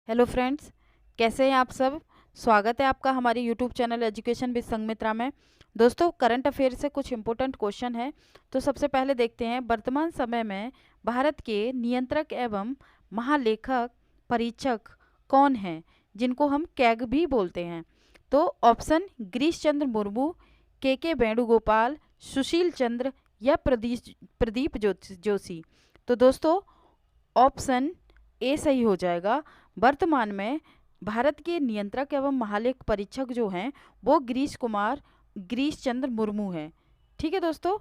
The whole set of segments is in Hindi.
हेलो फ्रेंड्स, कैसे हैं आप सब। स्वागत है आपका हमारे YouTube channel education with Sanghamitra में। दोस्तों, करंट अफेयर से कुछ इंपॉर्टेंट क्वेश्चन है। तो सबसे पहले देखते हैं, वर्तमान समय में भारत के नियंत्रक एवं महालेखक परीक्षक कौन हैं, जिनको हम कैग भी बोलते हैं। तो ऑप्शन गिरीश चंद्र मुर्मू, के वेणुगोपाल, सुशील चंद्र या प्रदीप जोशी। तो दोस्तों, ऑप्शन ए सही हो जाएगा। वर्तमान में भारत के नियंत्रक एवं महालेख परीक्षक जो हैं वो गिरीश चंद्र मुर्मू हैं। ठीक है दोस्तों,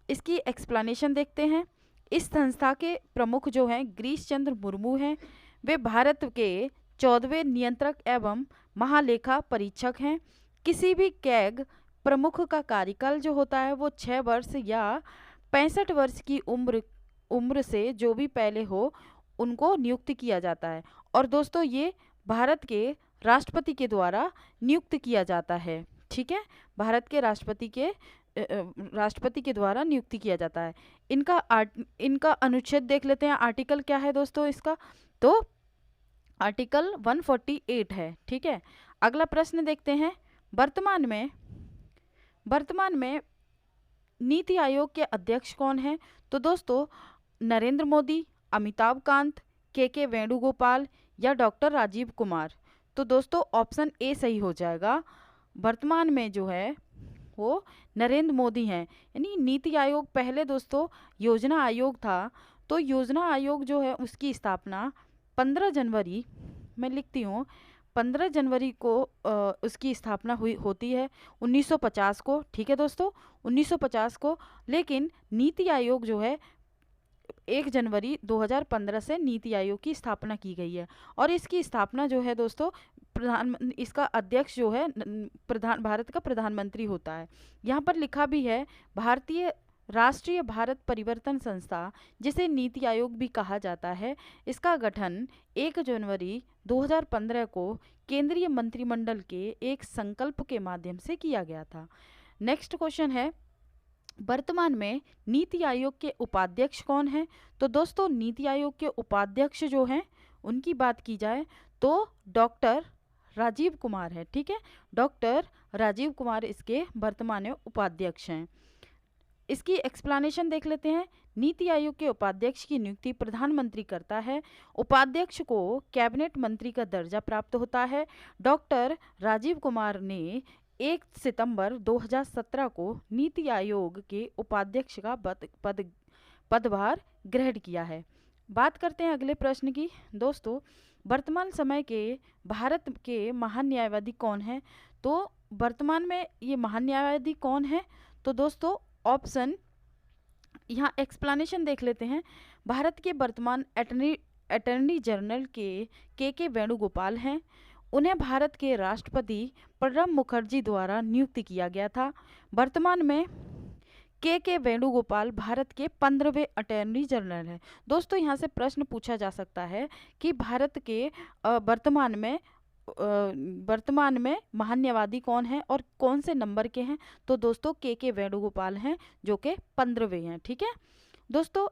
इसकी एक्सप्लेनेशन देखते हैं। इस संस्था के प्रमुख जो हैं गिरीश चंद्र मुर्मू हैं। वे भारत के 14वें नियंत्रक एवं महालेखा परीक्षक हैं। किसी भी कैग प्रमुख का कार्यकाल जो होता है वो 6 वर्ष या 65 वर्ष की उम्र से जो भी पहले हो उनको नियुक्त किया जाता है। और दोस्तों, ये भारत के राष्ट्रपति के द्वारा नियुक्त किया जाता है। ठीक है, भारत के राष्ट्रपति के द्वारा नियुक्ति किया जाता है। इनका अनुच्छेद देख लेते हैं। आर्टिकल क्या है दोस्तों इसका, तो आर्टिकल 148 है। ठीक है, अगला प्रश्न देखते हैं। वर्तमान में नीति आयोग के अध्यक्ष कौन हैं। तो दोस्तों, नरेंद्र मोदी, अमिताभ कांत, के वेणुगोपाल या डॉक्टर राजीव कुमार। तो दोस्तों, ऑप्शन ए सही हो जाएगा। वर्तमान में जो है वो नरेंद्र मोदी हैं। यानी नीति आयोग पहले दोस्तों योजना आयोग था। तो योजना आयोग जो है उसकी स्थापना 15 जनवरी, मैं लिखती हूँ, 15 जनवरी को उसकी स्थापना होती है 1950 को। ठीक है दोस्तों, 1950 को। लेकिन नीति आयोग जो है 1 जनवरी 2015 से नीति आयोग की स्थापना की गई है। और इसकी स्थापना जो है दोस्तों, इसका अध्यक्ष जो है भारत का प्रधानमंत्री होता है। यहाँ पर लिखा भी है राष्ट्रीय भारत परिवर्तन संस्था, जिसे नीति आयोग भी कहा जाता है। इसका गठन 1 जनवरी 2015 को केंद्रीय मंत्रिमंडल के एक संकल्प के माध्यम से किया गया था। नेक्स्ट क्वेश्चन है, वर्तमान में नीति आयोग के उपाध्यक्ष कौन हैं। तो दोस्तों, नीति आयोग के उपाध्यक्ष जो हैं उनकी बात की जाए तो डॉक्टर राजीव कुमार है। ठीक है, डॉक्टर राजीव कुमार इसके वर्तमान में उपाध्यक्ष हैं। इसकी एक्सप्लेनेशन देख लेते हैं। नीति आयोग के उपाध्यक्ष की नियुक्ति प्रधानमंत्री करता है। उपाध्यक्ष को कैबिनेट मंत्री का दर्जा प्राप्त होता है। डॉक्टर राजीव कुमार ने 1 सितंबर 2017 को नीति आयोग के उपाध्यक्ष का पदभार ग्रहण किया है। बात करते हैं अगले प्रश्न की। दोस्तों, वर्तमान समय के भारत के महान न्यायवादी कौन हैं। तो वर्तमान में ये महान न्यायवादी कौन है। तो दोस्तों, ऑप्शन, यहाँ एक्सप्लेनेशन देख लेते हैं। भारत के वर्तमान अटर्नी जनरल के वेणुगोपाल हैं। उन्हें भारत के राष्ट्रपति प्रणब मुखर्जी द्वारा नियुक्त किया गया था। वर्तमान में के वेणुगोपाल भारत के 15वें अटॉर्नी जनरल हैं। दोस्तों, यहाँ से प्रश्न पूछा जा सकता है कि भारत के वर्तमान में महान न्यायवादी कौन है और कौन से नंबर के हैं। तो दोस्तों, के वेणुगोपाल हैं जो कि 15वें हैं। ठीक है दोस्तों,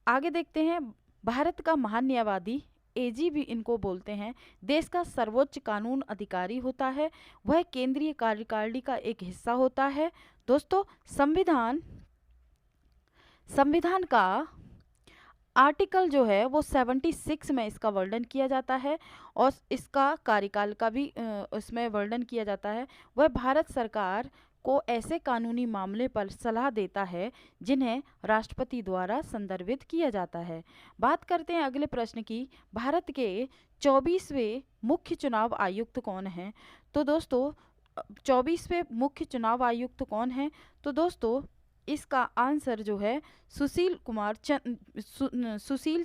आगे देखते हैं। भारत का महान न्यायवादी, एजी भी इनको बोलते हैं, देश का सर्वोच्च कानून अधिकारी होता है। वह केंद्रीय कार्यकारिणी का एक हिस्सा होता है। दोस्तों, संविधान का आर्टिकल जो है वो 76 में इसका वर्णन किया जाता है और इसका कार्यकाल का भी इसमें वर्णन किया जाता है। वह भारत सरकार को ऐसे कानूनी मामले पर सलाह देता है जिन्हें राष्ट्रपति द्वारा संदर्भित किया जाता है। बात करते हैं अगले प्रश्न की। भारत के 24वें मुख्य चुनाव आयुक्त कौन हैं। तो दोस्तों, 24वें मुख्य चुनाव आयुक्त कौन हैं। तो दोस्तों, इसका आंसर जो है सुशील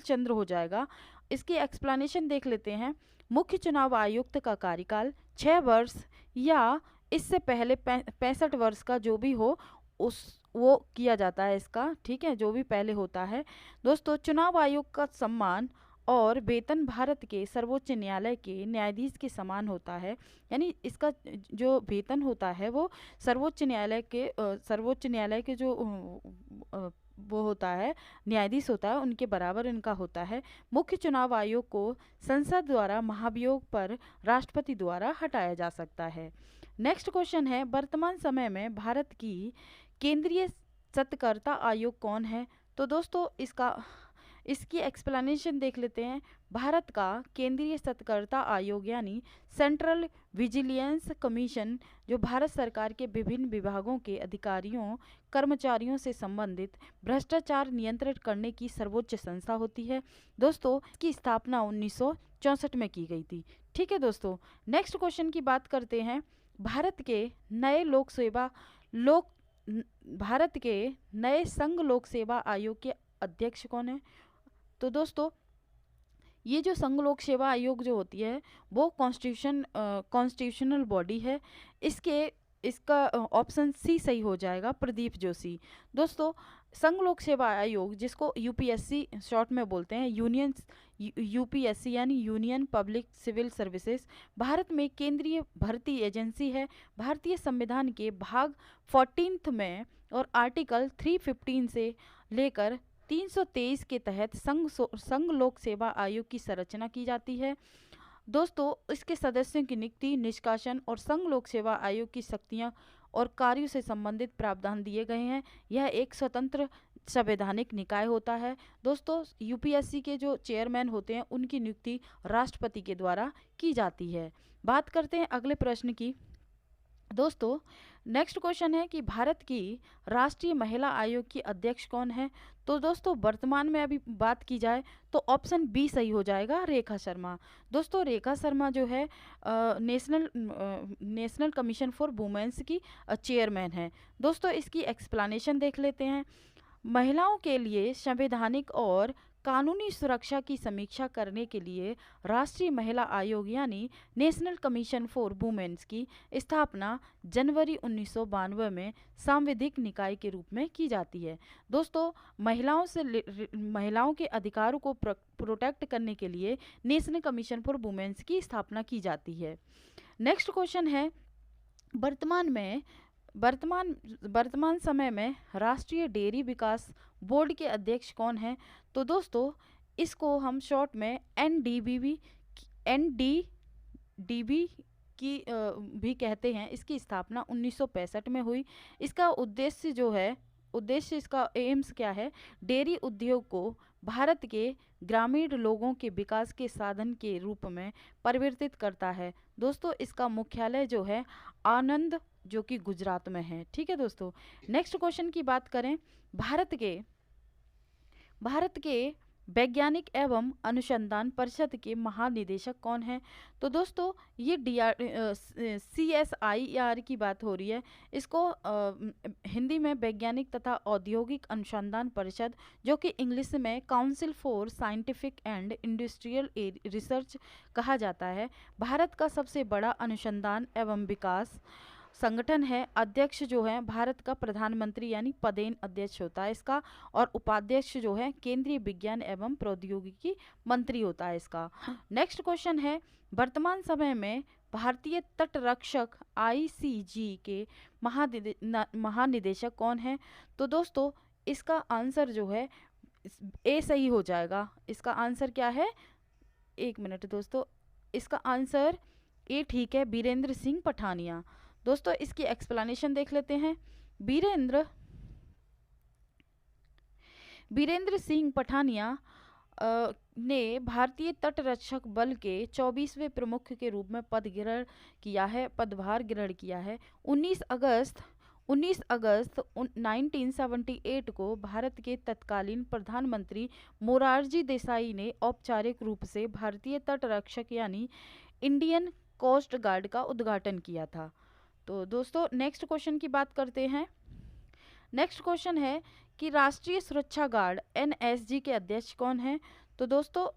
चंद्र हो जाएगा। इसकी एक्सप्लेनेशन देख लेते हैं। मुख्य चुनाव आयुक्त का कार्यकाल 6 वर्ष या इससे पहले 65 वर्ष का जो भी हो वो किया जाता है इसका। ठीक है, जो भी पहले होता है। दोस्तों, चुनाव आयोग का सम्मान और वेतन भारत के सर्वोच्च न्यायालय के न्यायाधीश के समान होता है। यानी इसका जो वेतन होता है वो सर्वोच्च न्यायालय के जो वो होता है, न्यायाधीश होता है, उनके बराबर इनका होता है। मुख्य चुनाव आयोग को संसद द्वारा महाभियोग पर राष्ट्रपति द्वारा हटाया जा सकता है। नेक्स्ट क्वेश्चन है, वर्तमान समय में भारत की केंद्रीय सत्कर्ता आयोग कौन है? तो दोस्तों इसकी एक्सप्लेनेशन देख लेते हैं। भारत का केंद्रीय सत्कर्ता आयोग यानी सेंट्रल विजिलेंस कमीशन, जो भारत सरकार के विभिन्न विभागों के अधिकारियों कर्मचारियों से संबंधित भ्रष्टाचार नियंत्रित करने की सर्वोच्च संस्था होती है। दोस्तों इसकी स्थापना 1964 में की गई थी। ठीक है दोस्तों, नेक्स्ट क्वेश्चन की बात करते हैं। भारत के नए संघ लोक सेवा आयोग के अध्यक्ष कौन है? तो दोस्तों ये जो संघ लोक सेवा आयोग जो होती है वो कॉन्स्टिट्यूशनल बॉडी है। इसका ऑप्शन सी सही हो जाएगा, प्रदीप जोशी। दोस्तों संघ लोक सेवा आयोग, जिसको यूपीएससी शॉर्ट में बोलते हैं, यूपीएससी यानी union public civil services, Bharat में केंद्रीय भर्ती एजेंसी है। भारतीय संविधान के भाग 14 में और आर्टिकल 315 से लेकर 323 के तहत संघ लोक सेवा आयोग की संरचना की जाती है। दोस्तों इसके सदस्यों की नियुक्ति, निष्कासन और संघ लोक सेवा आयोग की शक्तियां और कार्यों से संबंधित प्रावधान दिए गए हैं। यह एक स्वतंत्र संवैधानिक निकाय होता है। दोस्तों यूपीएससी के जो चेयरमैन होते हैं उनकी नियुक्ति राष्ट्रपति के द्वारा की जाती है। बात करते हैं अगले प्रश्न की। दोस्तों नेक्स्ट क्वेश्चन है कि भारत की राष्ट्रीय महिला आयोग की अध्यक्ष कौन है? तो दोस्तों वर्तमान में अभी बात की जाए तो ऑप्शन बी सही हो जाएगा, रेखा शर्मा। दोस्तों रेखा शर्मा जो है नेशनल कमीशन फॉर वुमेन्स की चेयरमैन है। दोस्तों इसकी एक्सप्लेनेशन देख लेते हैं। महिलाओं के लिए संवैधानिक और कानूनी सुरक्षा की समीक्षा करने के लिए राष्ट्रीय महिला आयोग यानी नेशनल कमीशन फॉर वुमेन्स की स्थापना जनवरी 1992 में सांविधिक निकाय के रूप में की जाती है। दोस्तों महिलाओं के अधिकारों को प्रोटेक्ट करने के लिए नेशनल कमीशन फॉर वुमेन्स की स्थापना की जाती है। नेक्स्ट क्वेश्चन है, वर्तमान समय में राष्ट्रीय डेयरी विकास बोर्ड के अध्यक्ष कौन है? तो दोस्तों इसको हम शॉर्ट में एनडीडीबी की भी कहते हैं। इसकी स्थापना 1965 में हुई। इसका उद्देश्य इसका एम्स क्या है? डेयरी उद्योग को भारत के ग्रामीण लोगों के विकास के साधन के रूप में परिवर्तित करता है। दोस्तों इसका मुख्यालय जो है आनंद, जो कि गुजरात में है। ठीक है दोस्तों, नेक्स्ट क्वेश्चन की बात करें। भारत के वैज्ञानिक एवं अनुसंधान परिषद के महानिदेशक कौन है? तो दोस्तों ये CSIR की बात हो रही है। इसको हिंदी में वैज्ञानिक तथा औद्योगिक अनुसंधान परिषद, जो कि इंग्लिश में council for scientific and industrial research कहा जाता है, भारत का सबसे बड़ा अनुसंधान एवं विकास संगठन है। अध्यक्ष जो है भारत का प्रधानमंत्री यानी पदेन अध्यक्ष होता है इसका, और उपाध्यक्ष जो है केंद्रीय विज्ञान एवं प्रौद्योगिकी मंत्री होता है इसका। नेक्स्ट क्वेश्चन है, वर्तमान समय में भारतीय तटरक्षक ICG के महानिदेशक कौन है? तो दोस्तों इसका आंसर जो है ए सही हो जाएगा। इसका आंसर क्या है? एक मिनट दोस्तों, इसका आंसर ए ठीक है, बीरेंद्र सिंह पठानिया। दोस्तों इसकी एक्सप्लेनेशन देख लेते हैं। बीरेंद्र सिंह पठानिया ने भारतीय तटरक्षक बल के 24वें प्रमुख के रूप में पदभार ग्रहण किया है। 19 अगस्त 1978 को भारत के तत्कालीन प्रधानमंत्री मोरारजी देसाई ने औपचारिक रूप से भारतीय तटरक्षक यानी इंडियन कोस्ट गार्ड का उद्घाटन किया था। तो दोस्तों नेक्स्ट क्वेश्चन की बात करते हैं। नेक्स्ट क्वेश्चन है कि राष्ट्रीय सुरक्षा गार्ड NSG के अध्यक्ष कौन है? तो दोस्तों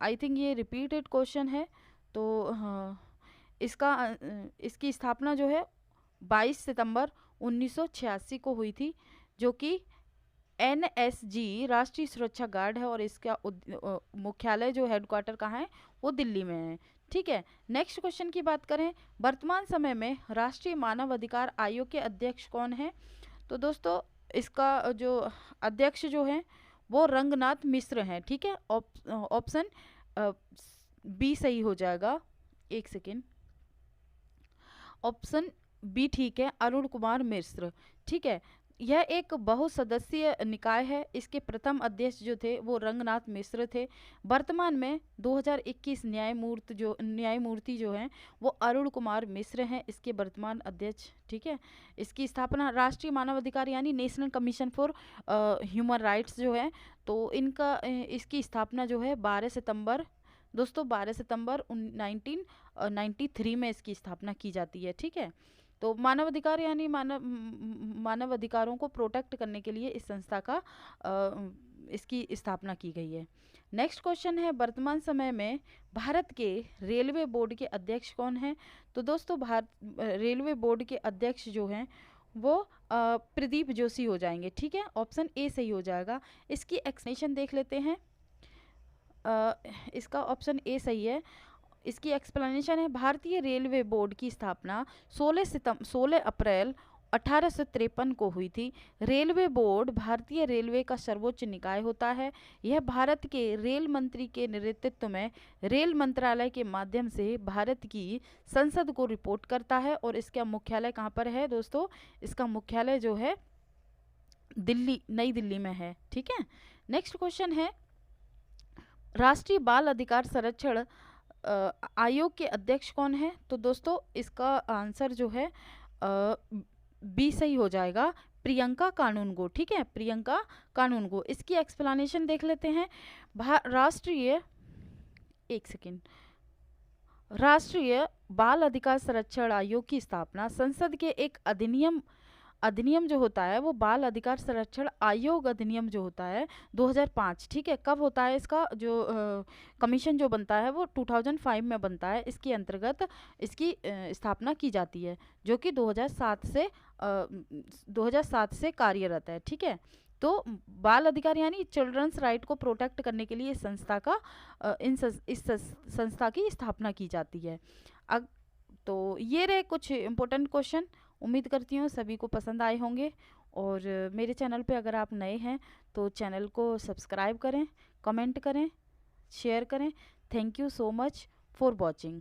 आई थिंक ये रिपीटेड क्वेश्चन है। तो इसकी स्थापना जो है 22 सितंबर 1986 को हुई थी, जो कि NSG राष्ट्रीय सुरक्षा गार्ड है, और इसका मुख्यालय जो हेडक्वार्टर कहाँ है वो दिल्ली में है। ठीक है, नेक्स्ट क्वेश्चन की बात करें। वर्तमान समय में राष्ट्रीय मानव अधिकार आयोग के अध्यक्ष कौन है? तो दोस्तों इसका जो अध्यक्ष जो है वो रंगनाथ मिश्र हैं, ठीक है। ऑप्शन बी सही हो जाएगा। एक सेकेंड, ऑप्शन बी ठीक है, अरुण कुमार मिश्र, ठीक है। यह एक बहुसदस्यीय निकाय है। इसके प्रथम अध्यक्ष जो थे वो रंगनाथ मिश्र थे। वर्तमान में 2021 न्यायमूर्ति जो हैं वो अरुण कुमार मिश्र हैं, इसके वर्तमान अध्यक्ष, ठीक है। इसकी स्थापना राष्ट्रीय मानवाधिकार यानी national commission for human rights जो है, तो इसकी स्थापना जो है 12 सितंबर 1993 में इसकी स्थापना की जाती है, ठीक है। तो मानवाधिकार यानी मानव अधिकारों को प्रोटेक्ट करने के लिए इस संस्था का इसकी स्थापना की गई है। नेक्स्ट क्वेश्चन है, वर्तमान समय में भारत के रेलवे बोर्ड के अध्यक्ष कौन हैं? तो दोस्तों भारत रेलवे बोर्ड के अध्यक्ष जो हैं वो प्रदीप जोशी हो जाएंगे, ठीक है। ऑप्शन ए सही हो जाएगा। इसकी एक्सप्लेनेशन देख लेते हैं। इसका ऑप्शन ए सही है। इसकी एक्सप्लेनेशन है, भारतीय रेलवे बोर्ड की स्थापना 16 अप्रैल 1853 को हुई थी। रेलवे बोर्ड भारतीय रेलवे का सर्वोच्च निकाय होता है। यह भारत के रेल मंत्री के नेतृत्व में रेल मंत्रालय के माध्यम से भारत की संसद को रिपोर्ट करता है। और इसका मुख्यालय कहाँ पर है दोस्तों? इसका मुख्यालय जो है नई दिल्ली में है, ठीक है। नेक्स्ट क्वेश्चन है, राष्ट्रीय बाल अधिकार संरक्षण आयोग के अध्यक्ष कौन है? तो दोस्तों इसका आंसर जो है बी सही हो जाएगा, प्रियंका कानूनगो, ठीक है, प्रियंका कानूनगो। इसकी एक्सप्लेनेशन देख लेते हैं। राष्ट्रीय बाल अधिकार संरक्षण आयोग की स्थापना संसद के एक अधिनियम जो होता है वो बाल अधिकार संरक्षण आयोग अधिनियम जो होता है 2005, ठीक है। कब होता है इसका जो कमीशन जो बनता है वो 2005 में बनता है। इसके अंतर्गत इसकी स्थापना की जाती है, जो कि 2007 से कार्यरत है, ठीक है। तो बाल अधिकार यानी चिल्ड्रंस राइट को प्रोटेक्ट करने के लिए इस संस्था की स्थापना की जाती है। तो ये रहे कुछ इम्पोर्टेंट क्वेश्चन। उम्मीद करती हूँ सभी को पसंद आए होंगे। और मेरे चैनल पे अगर आप नए हैं तो चैनल को सब्सक्राइब करें, कमेंट करें, शेयर करें। Thank you so much for watching.